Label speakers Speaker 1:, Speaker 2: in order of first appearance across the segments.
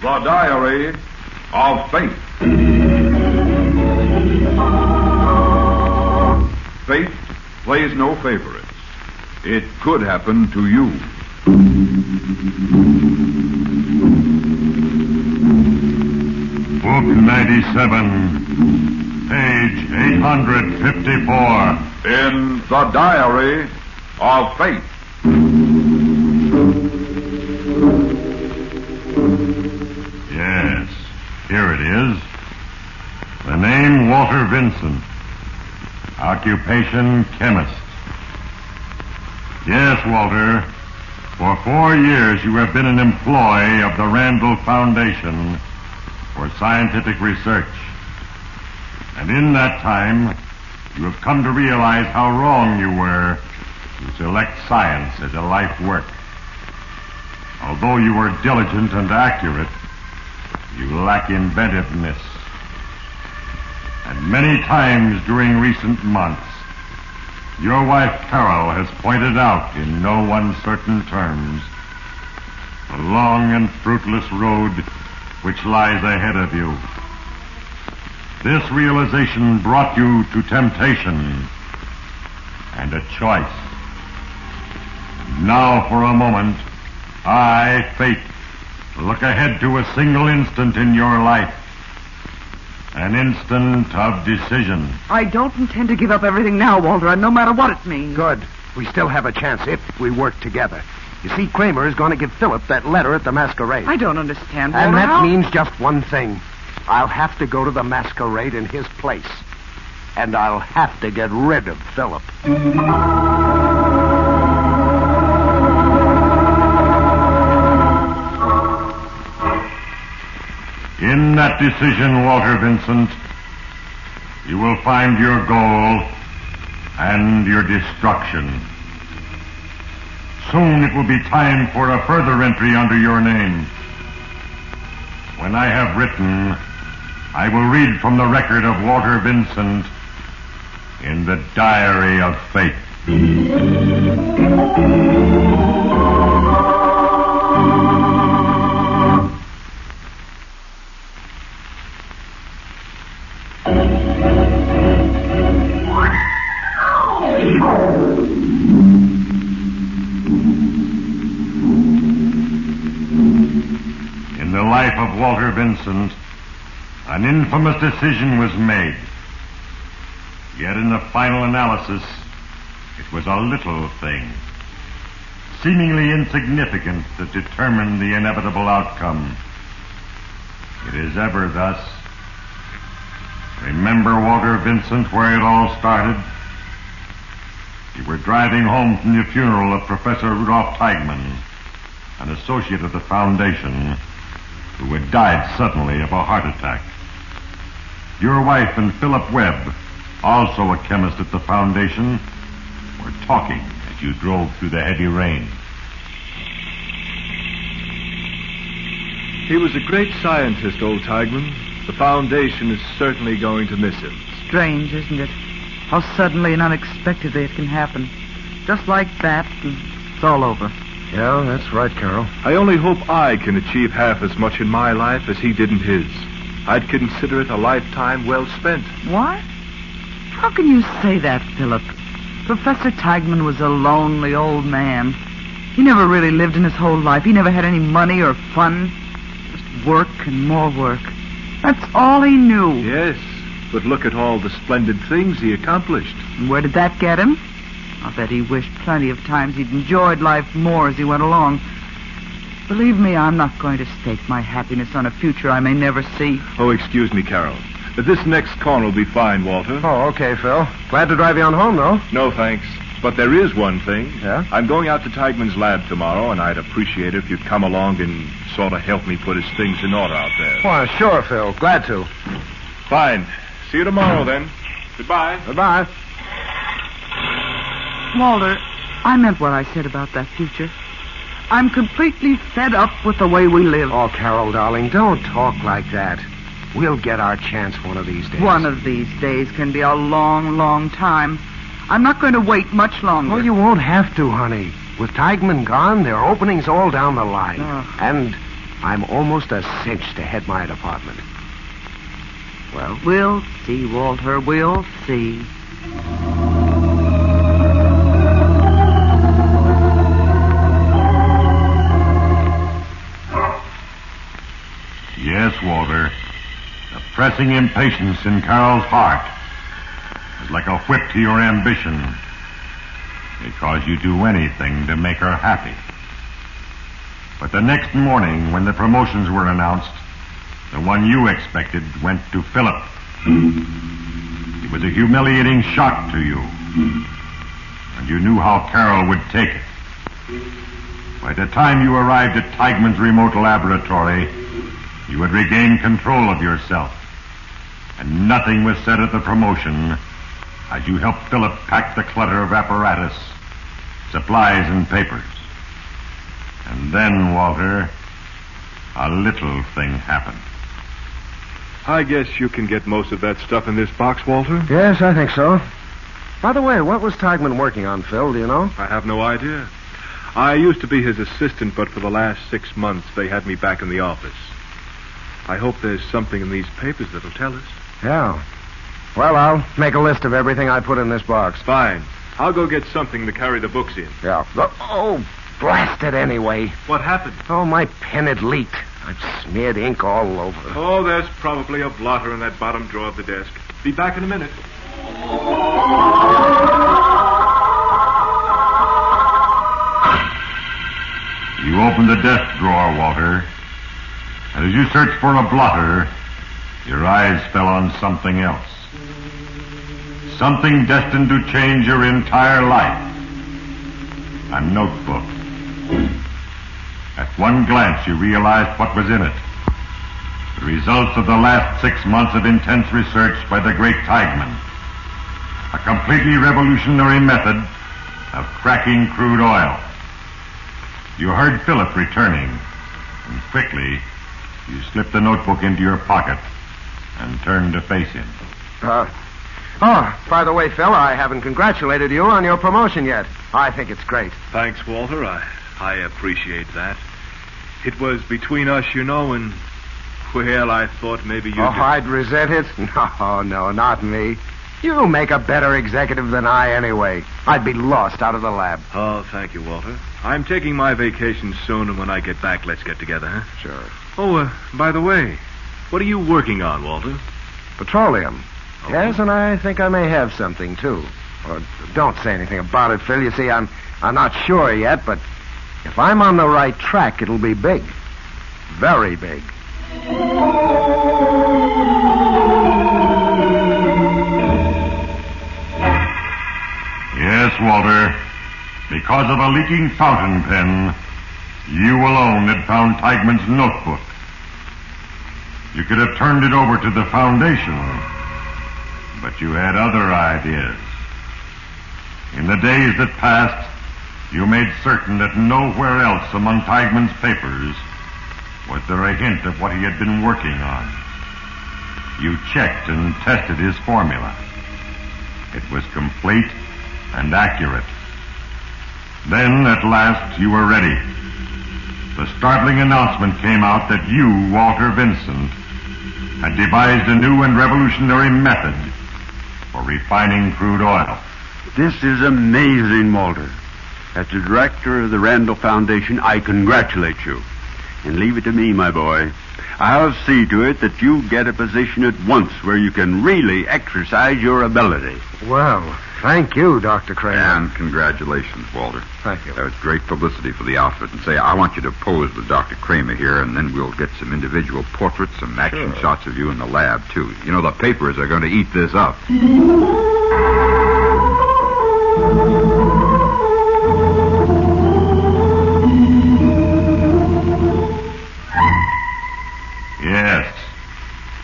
Speaker 1: The Diary of Fate. Fate plays no favorites. It could happen to you.
Speaker 2: Book 97, page 854.
Speaker 1: In The Diary of Fate.
Speaker 2: Yes, here it is. The name Walter Vincent. Occupation chemist. Yes, Walter. For 4 years you have been an employee of the Randall Foundation for scientific research. And in that time, you have come to realize how wrong you were to select science as a life work. Although you were diligent and accurate, you lack inventiveness. And many times during recent months, your wife Carol has pointed out in no uncertain terms the long and fruitless road which lies ahead of you. This realization brought you to temptation and a choice. Now for a moment, I, Fate, look ahead to a single instant in your life. An instant of decision.
Speaker 3: I don't intend to give up everything now, Walter, no matter what it means.
Speaker 4: Good. We still have a chance if we work together. You see, Kramer is going to give Philip that letter at the masquerade.
Speaker 3: I don't understand, Walter.
Speaker 4: And that means just one thing. I'll have to go to the masquerade in his place. And I'll have to get rid of Philip.
Speaker 2: In that decision, Walter Vincent, you will find your goal and your destruction. Soon it will be time for a further entry under your name. When I have written, I will read from the record of Walter Vincent in the Diary of Fate. In the life of Walter Vincent, an infamous decision was made. Yet in the final analysis, it was a little thing, seemingly insignificant, that determined the inevitable outcome. It is ever thus. Remember, Walter Vincent, where it all started? You were driving home from the funeral of Professor Rudolph Teigman, an associate of the Foundation, who had died suddenly of a heart attack. Your wife and Philip Webb, also a chemist at the Foundation, were talking as you drove through the heavy rain.
Speaker 5: He was a great scientist, old Teigman. The Foundation is certainly going to miss him.
Speaker 3: Strange, isn't it? How suddenly and unexpectedly it can happen. Just like that, and it's all over.
Speaker 4: Yeah, that's right, Carol.
Speaker 5: I only hope I can achieve half as much in my life as he did in his. I'd consider it a lifetime well spent.
Speaker 3: What? How can you say that, Philip? Professor Teigman was a lonely old man. He never really lived in his whole life. He never had any money or fun. Just work and more work. That's all he knew.
Speaker 5: Yes, but look at all the splendid things he accomplished.
Speaker 3: And where did that get him? I'll bet he wished plenty of times he'd enjoyed life more as he went along. Believe me, I'm not going to stake my happiness on a future I may never see.
Speaker 5: Oh, excuse me, Carol. This next corner will be fine, Walter.
Speaker 4: Oh, okay, Phil. Glad to drive you on home, though.
Speaker 5: No, thanks. But there is one thing.
Speaker 4: Yeah?
Speaker 5: I'm going out to Teigman's lab tomorrow, and I'd appreciate it if you'd come along and sort of help me put his things in order out there.
Speaker 4: Why, sure, Phil. Glad to.
Speaker 5: Fine. See you tomorrow, then. Goodbye.
Speaker 4: Goodbye.
Speaker 3: Walter, I meant what I said about that future. I'm completely fed up with the way we live.
Speaker 4: Oh, Carol, darling, don't talk like that. We'll get our chance one of these days.
Speaker 3: One of these days can be a long, long time. I'm not going to wait much longer.
Speaker 4: Oh, you won't have to, honey. With Teigman gone, there are openings all down the line.
Speaker 3: Oh.
Speaker 4: And I'm almost a cinch to head my department. Well,
Speaker 3: We'll see, Walter. We'll see.
Speaker 2: Yes, Walter. The pressing impatience in Carol's heart is like a whip to your ambition, because you do anything to make her happy. But the next morning, when the promotions were announced, the one you expected went to Philip. It was a humiliating shock to you, and you knew how Carol would take it. By the time you arrived at Teigman's remote laboratory, you had regained control of yourself, and nothing was said at the promotion as you helped Philip pack the clutter of apparatus, supplies, and papers. And then, Walter, a little thing happened.
Speaker 5: I guess you can get most of that stuff in this box, Walter.
Speaker 4: yes, I think so. By the way, what was Teigman working on, Phil? Do you know?
Speaker 5: I have no idea. I used to be his assistant, but for the last 6 months, they had me back in the office. I hope there's something in these papers that'll tell us.
Speaker 4: Yeah. Well, I'll make a list of everything I put in this box.
Speaker 5: Fine. I'll go get something to carry the books in.
Speaker 4: Yeah. Oh, blast it anyway.
Speaker 5: What happened?
Speaker 4: Oh, my pen had leaked. I've smeared ink all over.
Speaker 5: Oh, there's probably a blotter in that bottom drawer of the desk. Be back in a minute.
Speaker 2: You opened the desk drawer, Walter, and as you searched for a blotter, your eyes fell on something else. Something destined to change your entire life. A notebook. At one glance, you realized what was in it. The results of the last 6 months of intense research by the great Teigman. A completely revolutionary method of cracking crude oil. You heard Philip returning, and quickly you slipped the notebook into your pocket and turned to face him.
Speaker 4: By the way, Phil, I haven't congratulated you on your promotion yet. I think it's great.
Speaker 5: Thanks, Walter. I appreciate that. It was between us, you know, and, well, I thought maybe you'd...
Speaker 4: I'd resent it? No, not me. You make a better executive than I anyway. I'd be lost out of the lab.
Speaker 5: Oh, thank you, Walter. I'm taking my vacation soon, and when I get back, let's get together, huh?
Speaker 4: Sure.
Speaker 5: Oh, by the way, what are you working on, Walter?
Speaker 4: Petroleum. Oh. Yes, and I think I may have something, too. Or don't say anything about it, Phil. You see, I'm not sure yet, but if I'm on the right track, it'll be big. Very big.
Speaker 2: Yes, Walter. Because of a leaking fountain pen, you alone had found Teigman's notebook. You could have turned it over to the Foundation, but you had other ideas. In the days that passed, you made certain that nowhere else among Teigman's papers was there a hint of what he had been working on. You checked and tested his formula. It was complete and accurate. Then, at last, you were ready. The startling announcement came out that you, Walter Vincent, had devised a new and revolutionary method for refining crude oil.
Speaker 6: This is amazing, Walter. As the director of the Randall Foundation, I congratulate you. And leave it to me, my boy. I'll see to it that you get a position at once where you can really exercise your ability.
Speaker 4: Well, thank you, Dr. Kramer.
Speaker 7: And congratulations, Walter.
Speaker 4: Thank you.
Speaker 7: That was great publicity for the outfit. And say, I want you to pose with Dr. Kramer here, and then we'll get some individual portraits, some action shots of you in the lab, too. You know, the papers are going to eat this up.
Speaker 2: Yes.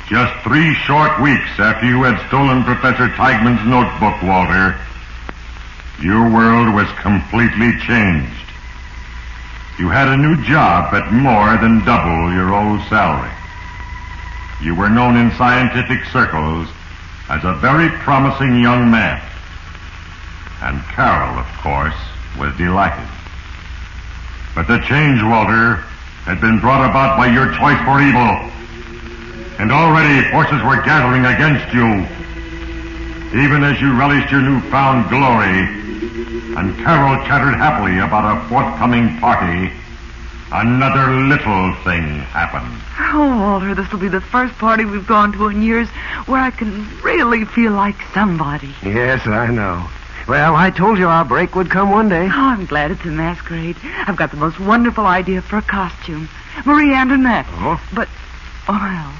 Speaker 2: Just 3 short weeks after you had stolen Professor Teigman's notebook, Walter, your world was completely changed. You had a new job at more than double your old salary. You were known in scientific circles as a very promising young man. And Carol, of course, was delighted. But the change, Walter, had been brought about by your choice for evil. And already forces were gathering against you. Even as you relished your newfound glory, and Carol chattered happily about a forthcoming party, another little thing happened.
Speaker 3: Oh, Walter, this will be the first party we've gone to in years where I can really feel like somebody.
Speaker 4: Yes, I know. Well, I told you our break would come one day.
Speaker 3: Oh, I'm glad it's a masquerade. I've got the most wonderful idea for a costume. Marie Antoinette.
Speaker 4: Oh?
Speaker 3: But, well,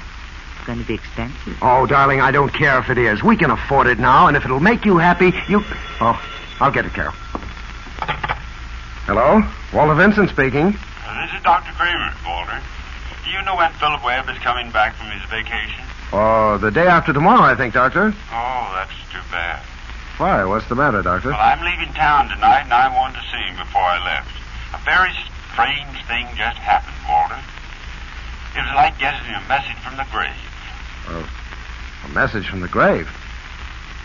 Speaker 3: it's going to be expensive.
Speaker 4: Oh, darling, I don't care if it is. We can afford it now, and if it'll make you happy, you... Oh, I'll get it, Carol. Hello? Walter Vincent speaking.
Speaker 6: This is Dr. Kramer, Walter. Do you know when Philip Webb is coming back from his vacation?
Speaker 4: Oh, the day after tomorrow, I think, Doctor.
Speaker 6: Oh, that's too bad.
Speaker 4: Why? What's the matter, Doctor?
Speaker 6: Well, I'm leaving town tonight, and I wanted to see him before I left. A very strange thing just happened, Walter. It was like getting a message from the grave.
Speaker 4: Oh, a message from the grave?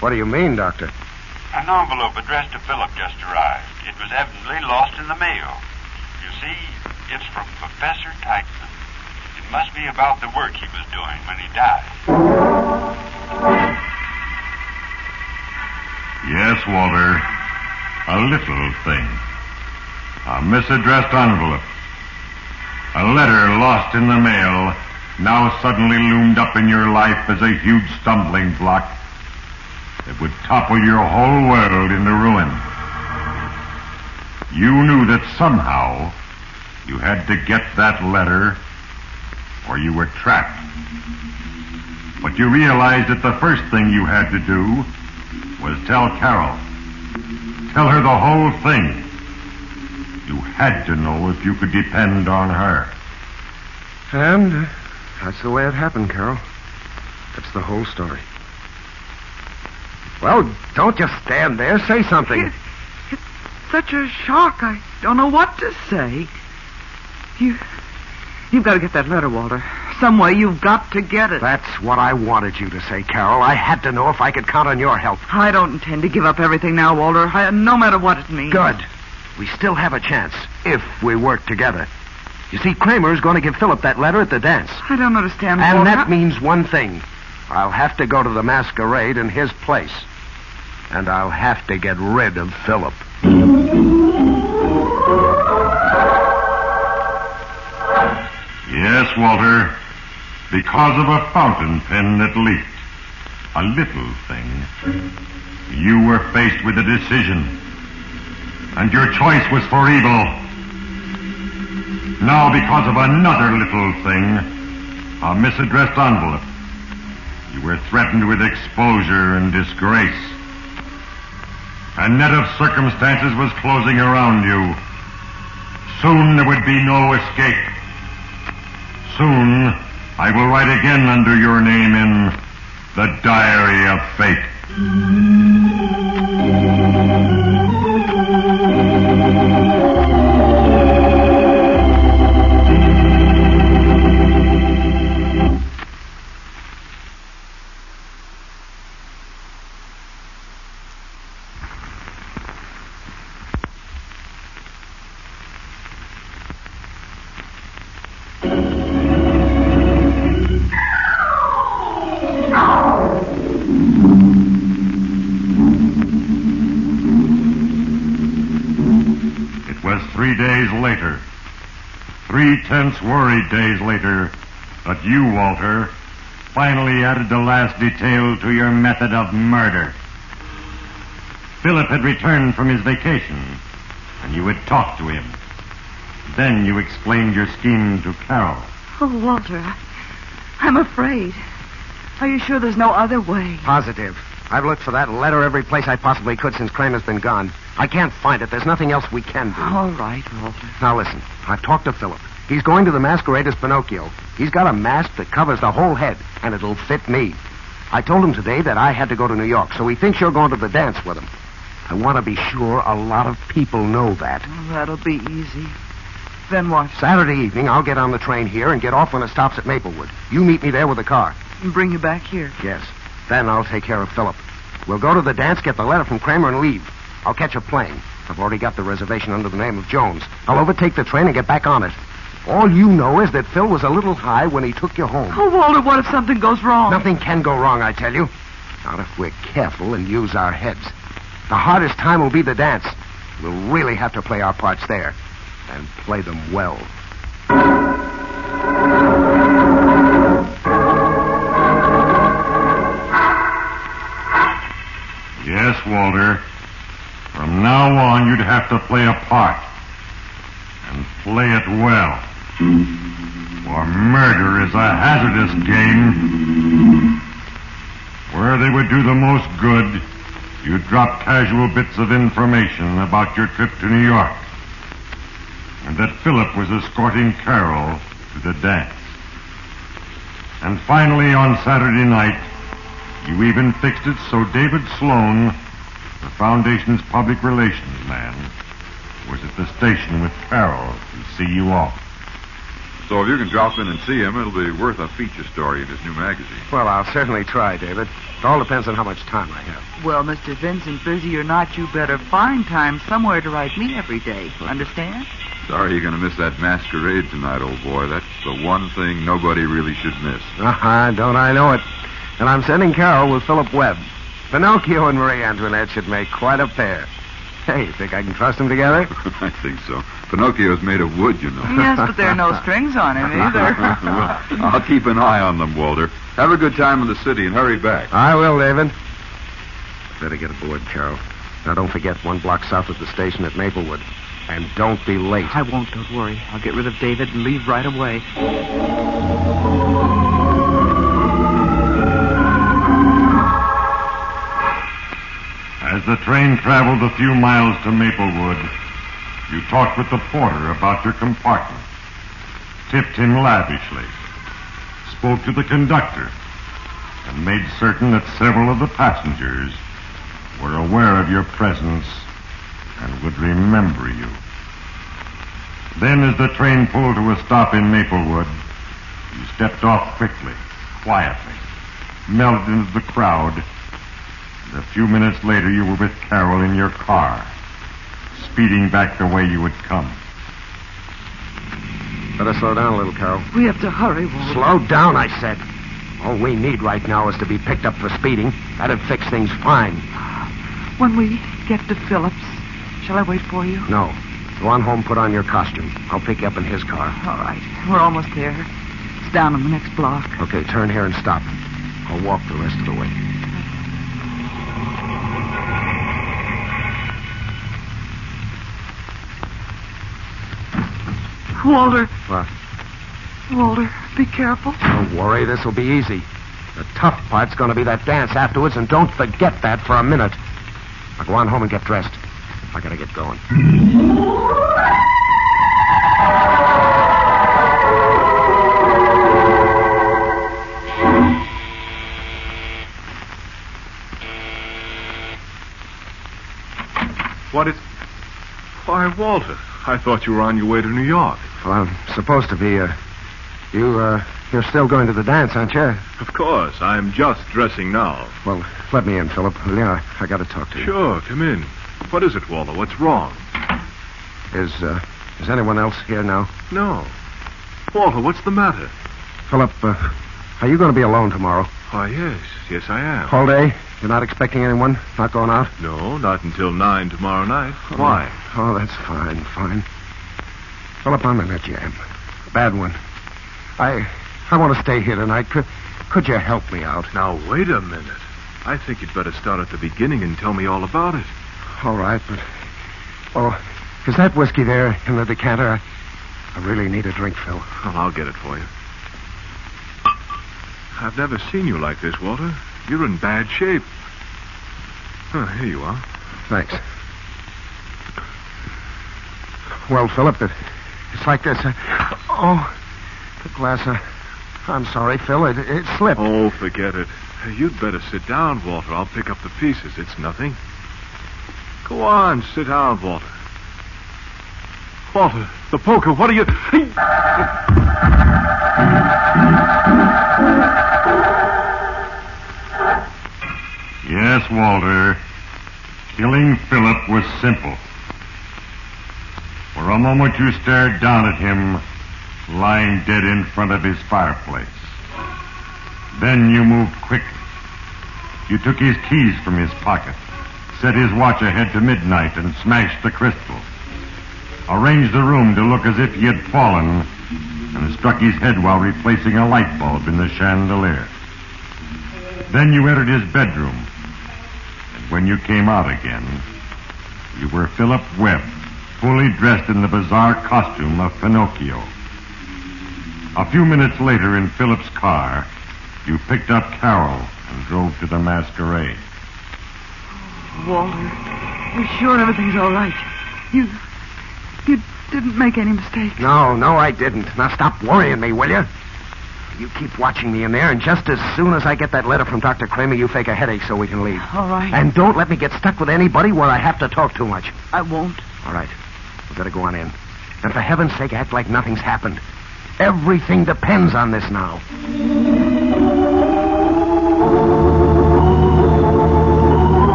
Speaker 4: What do you mean, Doctor?
Speaker 6: An envelope addressed to Philip just arrived. It was evidently lost in the mail. You see, it's from Professor Teichmann. It must be about the work he was doing when he died.
Speaker 2: Yes, Walter. A little thing. A misaddressed envelope. A letter lost in the mail now suddenly loomed up in your life as a huge stumbling block that would topple your whole world into ruin. You knew that somehow you had to get that letter or you were trapped. But you realized that the first thing you had to do was tell Carol. Tell her the whole thing. You had to know if you could depend on her.
Speaker 4: And that's the way it happened, Carol. That's the whole story. Well, don't just stand there. Say something.
Speaker 3: It's such a shock. I don't know what to say. You've got to get that letter, Walter. Some way you've got to get it.
Speaker 4: That's what I wanted you to say, Carol. I had to know if I could count on your help.
Speaker 3: I don't intend to give up everything now, Walter. No matter what it means.
Speaker 4: Good. We still have a chance, if we work together. You see, Kramer's going to give Philip that letter at the dance.
Speaker 3: I don't understand,
Speaker 4: And
Speaker 3: Walter.
Speaker 4: that means one thing. I'll have to go to the masquerade in his place. And I'll have to get rid of Philip.
Speaker 2: Yes, Walter. Because of a fountain pen that leaked. A little thing. You were faced with a decision. And your choice was for evil. Now, because of another little thing, a misaddressed envelope, you were threatened with exposure and disgrace. A net of circumstances was closing around you. Soon there would be no escape. Soon, I will write again under your name in the Diary of Fate. It was 3 days later, 3 tense, worried days later, that you, Walter, finally added the last detail to your method of murder. Philip had returned from his vacation, and you had talked to him. Then you explained your scheme to Carol.
Speaker 3: Oh, Walter, I'm afraid. Are you sure there's no other way?
Speaker 4: Positive. I've looked for that letter every place I possibly could since Kramer's been gone. I can't find it. There's nothing else we can do.
Speaker 3: All right, Walter.
Speaker 4: Now listen, I've talked to Philip. He's going to the masquerade as Pinocchio. He's got a mask that covers the whole head, and it'll fit me. I told him today that I had to go to New York, so he thinks you're going to the dance with him. I want to be sure a lot of people know that.
Speaker 3: Oh, that'll be easy. Then what?
Speaker 4: Saturday evening, I'll get on the train here and get off when it stops at Maplewood. You meet me there with the car.
Speaker 3: And bring you back here.
Speaker 4: Yes. Then I'll take care of Philip. We'll go to the dance, get the letter from Kramer, and leave. I'll catch a plane. I've already got the reservation under the name of Jones. I'll overtake the train and get back on it. All you know is that Phil was a little high when he took you home.
Speaker 3: Oh, Walter, what if something goes wrong?
Speaker 4: Nothing can go wrong, I tell you. Not if we're careful and use our heads. The hardest time will be the dance. We'll really have to play our parts there. And play them well.
Speaker 2: Yes, Walter. From now on, you'd have to play a part. And play it well. For murder is a hazardous game. Where they would do the most good, you'd drop casual bits of information about your trip to New York. And that Philip was escorting Carol to the dance. And finally, on Saturday night, you even fixed it so David Sloan, the Foundation's public relations man, was at the station with Carol to see you off.
Speaker 1: So if you can drop in and see him, it'll be worth a feature story in his new magazine.
Speaker 4: Well, I'll certainly try, David. It all depends on how much time I have.
Speaker 3: Well, Mr. Vincent, busy or not, you better find time somewhere to write me every day. Understand?
Speaker 1: Sorry you're going to miss that masquerade tonight, old boy. That's the one thing nobody really should miss.
Speaker 4: Don't I know it? And I'm sending Carol with Philip Webb. Pinocchio and Marie Antoinette should make quite a pair. Hey, you think I can trust them together?
Speaker 1: I think so. Pinocchio's made of wood, you know.
Speaker 3: Yes, but there are no strings on him either.
Speaker 1: Well, I'll keep an eye on them, Walter. Have a good time in the city and hurry back.
Speaker 4: I will, David. Better get aboard, Carol. Now, don't forget, 1 block south of the station at Maplewood. And don't be late.
Speaker 3: I won't, don't worry. I'll get rid of David and leave right away.
Speaker 2: As the train traveled a few miles to Maplewood, you talked with the porter about your compartment, tipped him lavishly, spoke to the conductor, and made certain that several of the passengers were aware of your presence and would remember you. Then, as the train pulled to a stop in Maplewood, you stepped off quickly, quietly, melted into the crowd. And a few minutes later, you were with Carol in your car, speeding back the way you had come.
Speaker 4: Better slow down a little, Carol.
Speaker 3: We have to hurry, Walter.
Speaker 4: Slow down, I said. All we need right now is to be picked up for speeding. That'd fix things fine.
Speaker 3: When we get to Phillips, shall I wait for you?
Speaker 4: No. Go on home, put on your costume. I'll pick you up in his car.
Speaker 3: All right. We're almost there. It's down on the next block.
Speaker 4: Okay, turn here and stop. I'll walk the rest of the way.
Speaker 3: Walter.
Speaker 4: What?
Speaker 3: Walter, be careful.
Speaker 4: Don't worry, this will be easy. The tough part's going to be that dance afterwards, and don't forget that for a minute. Now go on home and get dressed. I gotta get going.
Speaker 5: What is... Why, Walter, I thought you were on your way to New York.
Speaker 4: Well, I'm supposed to be. You're still going to the dance, aren't you?
Speaker 5: Of course, I'm just dressing now.
Speaker 4: Well, let me in, Philip. Yeah, I gotta talk to you.
Speaker 5: Sure, come in. What is it, Walter? What's wrong?
Speaker 4: Is anyone else here now?
Speaker 5: No. Walter, what's the matter?
Speaker 4: Philip, are you going to be alone tomorrow?
Speaker 5: Why, yes. Yes, I am.
Speaker 4: All day? You're not expecting anyone? Not going out?
Speaker 5: No, not until 9 tomorrow night. Why?
Speaker 4: Oh, that's fine. Philip, I'm in a jam. Bad one. I want to stay here tonight. Could you help me out?
Speaker 5: Now, wait a minute. I think you'd better start at the beginning and tell me all about it.
Speaker 4: All right, but... Oh, is that whiskey there in the decanter? I really need a drink, Phil.
Speaker 5: Well, I'll get it for you. I've never seen you like this, Walter. You're in bad shape. Oh, here you are.
Speaker 4: Thanks. Well, Philip, it's like this. Oh, the glass. I'm sorry, Phil. It slipped.
Speaker 5: Oh, forget it. You'd better sit down, Walter. I'll pick up the pieces. It's nothing. Go on, sit down, Walter. Walter, the poker, what are you...
Speaker 2: Yes, Walter. Killing Philip was simple. For a moment you stared down at him, lying dead in front of his fireplace. Then you moved quickly. You took his keys from his pocket, set his watch ahead to midnight, and smashed the crystal. Arranged the room to look as if he had fallen, and struck his head while replacing a light bulb in the chandelier. Then you entered his bedroom, and when you came out again, you were Philip Webb, fully dressed in the bizarre costume of Pinocchio. A few minutes later, in Philip's car, you picked up Carol and drove to the masquerade.
Speaker 3: Walter, you sure everything's all right? You didn't make any mistakes?
Speaker 4: No, I didn't. Now stop worrying me, will you? You keep watching me in there, and just as soon as I get that letter from Dr. Kramer, you fake a headache so we can leave.
Speaker 3: All right.
Speaker 4: And don't let me get stuck with anybody where I have to talk too much.
Speaker 3: I won't.
Speaker 4: All right. We better go on in. And for heaven's sake, act like nothing's happened. Everything depends on this now.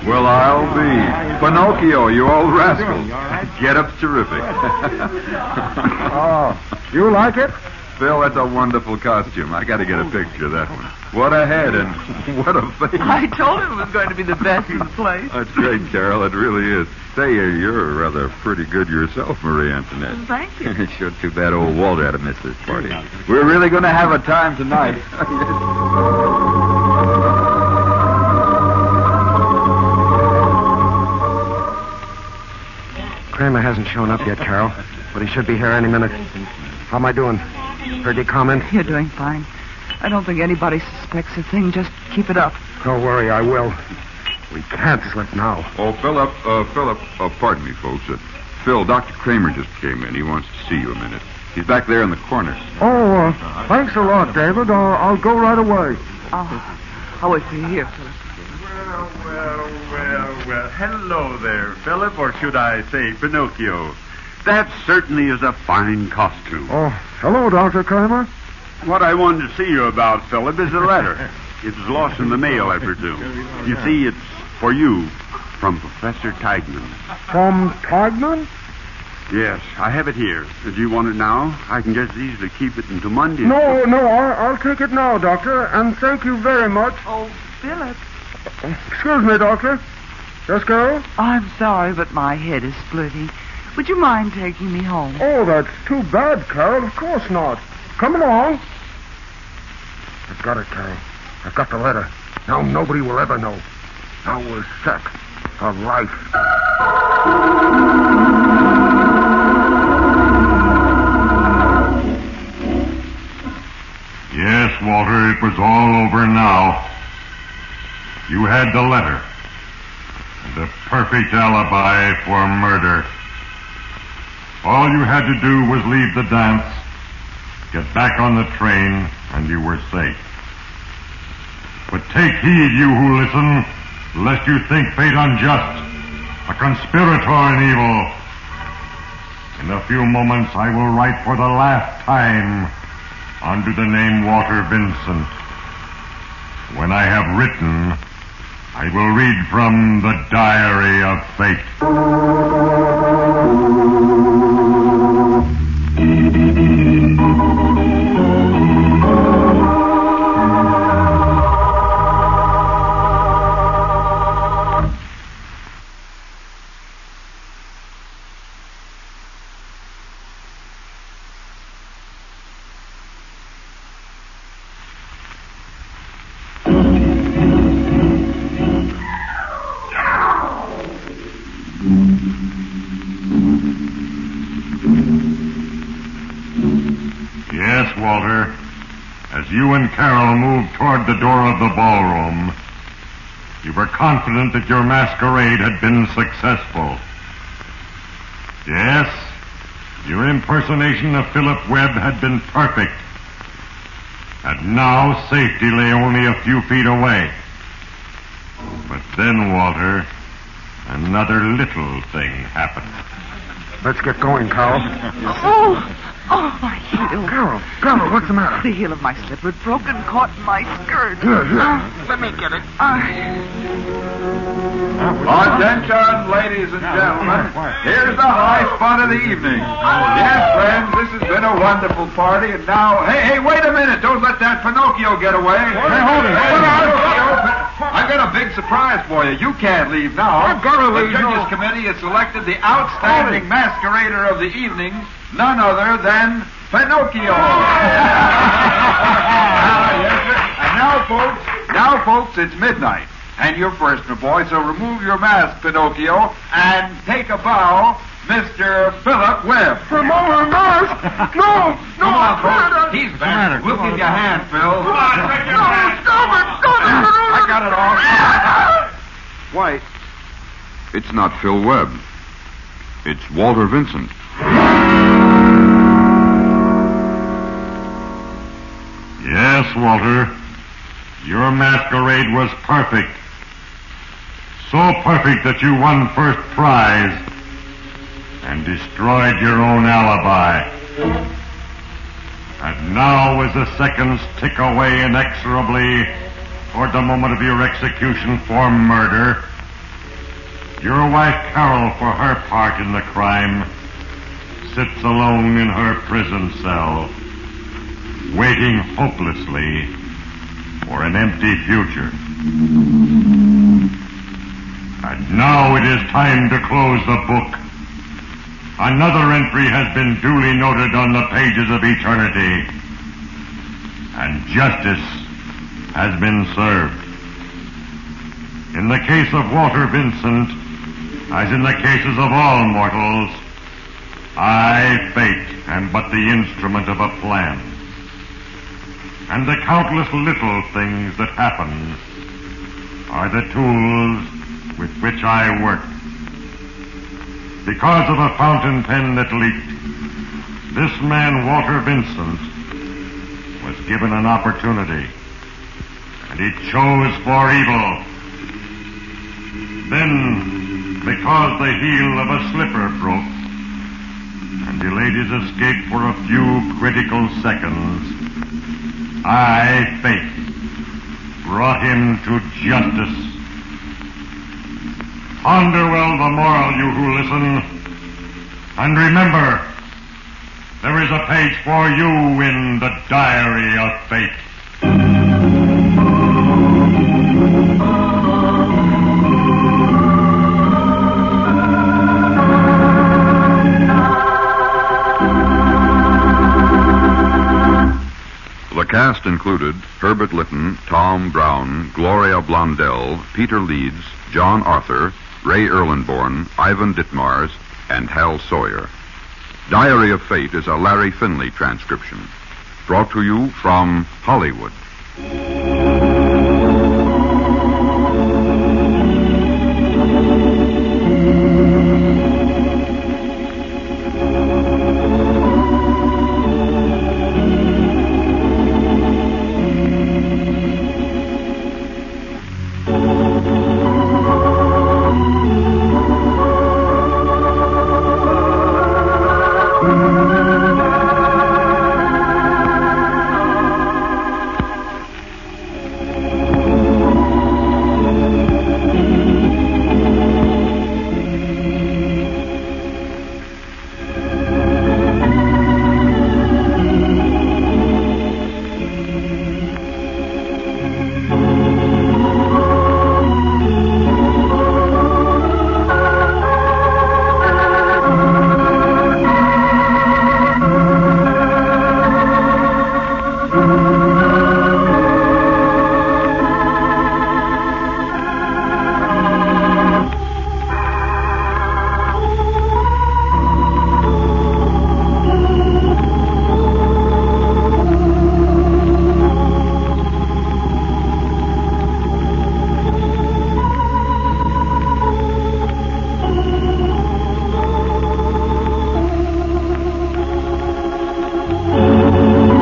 Speaker 1: Well, I'll be. Pinocchio, you old rascal. Get-up's terrific.
Speaker 4: Oh, you like it?
Speaker 1: Phil, that's a wonderful costume. I got to get a picture of that one. What a head and what a face.
Speaker 3: I told him it was going to be the best in the place.
Speaker 1: That's great, Carol. It really is. Say, you're rather pretty good yourself, Marie Antoinette.
Speaker 3: Thank you.
Speaker 1: It's sure too bad old Walter had to miss this party. We're really going to have a time tonight.
Speaker 4: Kramer hasn't shown up yet, Carol, but he should be here any minute. How am I doing? Heard you comment?
Speaker 3: You're doing fine. I don't think anybody suspects a thing. Just keep it up.
Speaker 4: Don't worry, I will. We can't slip now.
Speaker 1: Oh, Philip, pardon me, folks. Phil, Dr. Kramer just came in. He wants to see you a minute. He's back there in the corner.
Speaker 8: Oh, thanks a lot, David. I'll go right away.
Speaker 3: I'll wait for you here, Philip.
Speaker 6: Well. Hello there, Philip, or should I say Pinocchio. That certainly is a fine costume.
Speaker 8: Oh, hello, Dr. Kramer.
Speaker 6: What I wanted to see you about, Philip, is a letter. It was lost in the mail, I presume. You see, it's for you from Professor Teigman.
Speaker 8: From Teigman?
Speaker 6: Yes, I have it here. Do you want it now? I can just easily keep it until Monday.
Speaker 8: No, I'll take it now, Doctor, and thank you very much.
Speaker 3: Oh, Philip.
Speaker 8: Excuse me, Doctor. Yes, Carol?
Speaker 3: I'm sorry, but my head is splitting. Would you mind taking me home?
Speaker 8: Oh, that's too bad, Carol. Of course not. Come along.
Speaker 4: I've got it, Carol. I've got the letter. Now nobody will ever know. Now we're set for life.
Speaker 2: Yes, Walter, it was all over now. You had the letter. The perfect alibi for murder. All you had to do was leave the dance, get back on the train, and you were safe. But take heed, you who listen, lest you think fate unjust, a conspirator in evil. In a few moments I will write for the last time under the name Walter Vincent. When I have written, I will read from the diary of fate. Yes, Walter. As you and Carol moved toward the door of the ballroom, you were confident that your masquerade had been successful. Yes, your impersonation of Philip Webb had been perfect. And now safety lay only a few feet away. But then, Walter, another little thing happened.
Speaker 4: Let's get going, Carol.
Speaker 3: Oh, my heel.
Speaker 4: Carol, what's the matter?
Speaker 3: The heel of my slipper had broken, caught in my skirt.
Speaker 4: Here. Let me get it.
Speaker 1: Attention, ladies and gentlemen. Here's the high spot of the evening. Yes, friends, this has been a wonderful party, and now... Hey, wait a minute. Don't let that Pinocchio get away. Hey, hold it. I've got a big surprise for you. You can't leave now.
Speaker 8: I've got to leave.
Speaker 1: The Judges Committee has selected the outstanding masquerader of the evening, none other than Pinocchio. And now, folks, it's midnight. And you're prisoner, boy, so remove your mask, Pinocchio, and take a bow, Mr. Philip Webb.
Speaker 8: Remove my mask? No,
Speaker 1: Come on, folks. He's back. We'll give you a hand, Phil.
Speaker 8: Come on, take your hand. Stop it.
Speaker 1: I got it all. White. It's not Phil Webb. It's Walter Vincent.
Speaker 2: Yes, Walter. Your masquerade was perfect. So perfect that you won first prize and destroyed your own alibi. And now, as the seconds tick away inexorably toward the moment of your execution for murder, your wife Carol, for her part in the crime, sits alone in her prison cell, waiting hopelessly for an empty future. And now it is time to close the book. Another entry has been duly noted on the pages of eternity, and justice has been served. In the case of Walter Vincent, as in the cases of all mortals, I, fate, am but the instrument of a plan. And the countless little things that happen are the tools with which I work. Because of a fountain pen that leaked, this man, Walter Vincent, was given an opportunity, and he chose for evil. Then, because the heel of a slipper broke and delayed his escape for a few critical seconds, I, fate, brought him to justice. Ponder well the moral, you who listen, and remember, there is a page for you in the diary of fate.
Speaker 1: The cast included Herbert Lytton, Tom Brown, Gloria Blondell, Peter Leeds, John Arthur, Ray Erlenborn, Ivan Ditmars, and Hal Sawyer. Diary of Fate is a Larry Finley transcription. Brought to you from Hollywood.